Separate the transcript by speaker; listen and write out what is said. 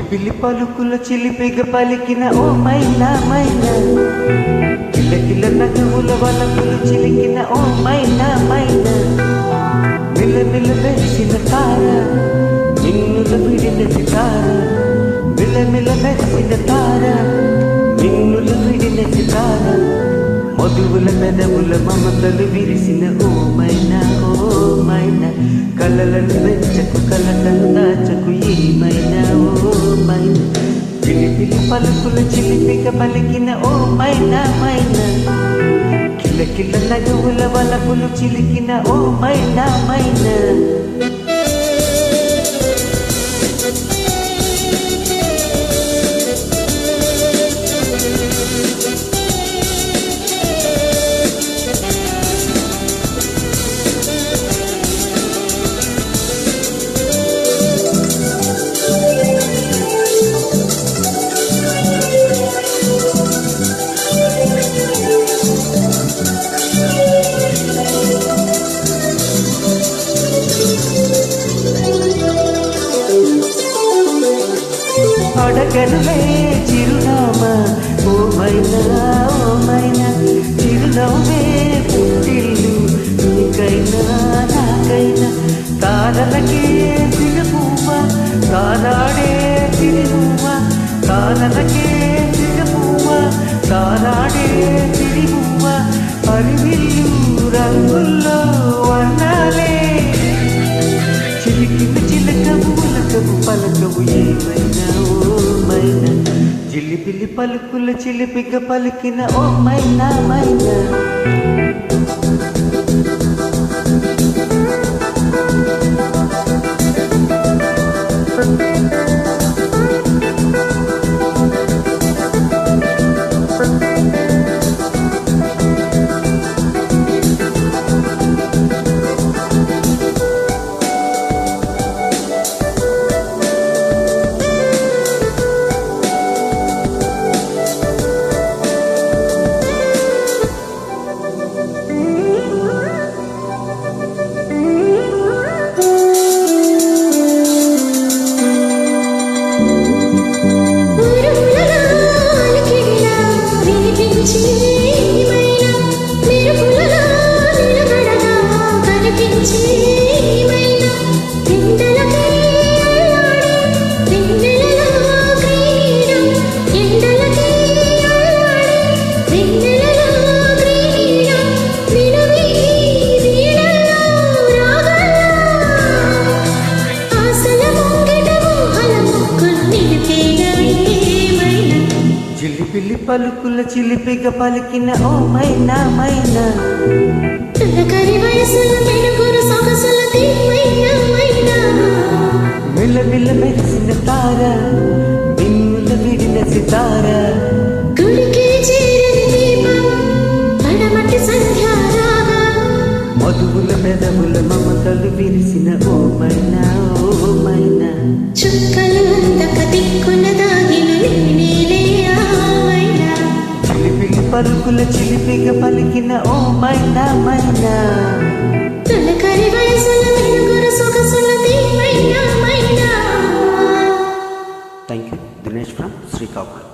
Speaker 1: పిల్లి పలుకుల చిలిపిగ పలికిన ఓ మైనా మైనా, కిల కిల నగవుల వలపులు చిలికిన ఓ మైనా మైనా, మిల మిల మెరిసిన తార మిన్నుల విడిన సితార, మిల మిల మెరిసిన తార మిన్నుల విడిన సితార, మధువుల పెదవుల మమతలు విరిసిన ఓ మైనా కలలను వెచ్చకు కలతలు దాచకు ఏమైనా ఓ మైనా, పిలిపిలి పలుకుల చిలిపిగ పలికిన ఓ మైనా మైనా, కిల కిల నగవుల వలపులు చిలికిన ఓ మైనా మైనా. అడగనులే చిరునామా ఓ మైనా చిరునవ్వే పుట్టిల్లు నీకైనా నాకైనా, తారలకే తిరుగువ తారాడే తిరుగువ, తారలకే తిరుగువ తారాడే తిరుగువ, పరివిల్లు రంగుల్లో వర్ణాలే చిలికిన చిలకవు ఉలకవు పలకవు ఏమైనా ఓ మైనా, జిలిపిలి పలుకుల చిలిపిగ పలికిన ఓ మైనా మైనా. పిల్లి పలుకుల చిలిపిగ పలికిన ఓ మైనా మైనా,
Speaker 2: తొలకరి వయసుల మెరుగురు సొగసుల తీమైనా మైనా,
Speaker 1: మిల మిల మెరిసిన తార మిన్నుల విడిన సితార,
Speaker 2: గుడికి చేరని దీపం పడమటి సంధ్యారాగా,
Speaker 1: మధువుల పెదవుల మమతలు విరిసిన ఓ మైనా
Speaker 2: చుక్కలు అందక దిక్కున దాగిన నేనేలే మైనా,
Speaker 1: చిలిపిలి పలుకుల చిలిపిగ పలికిన ఓ మైనా మైనా,
Speaker 2: తొలకరి వయసుల మెరుగురు సొగసుల తీమైనా మైనా.
Speaker 1: Thank you. Dinesh from Srikakulam.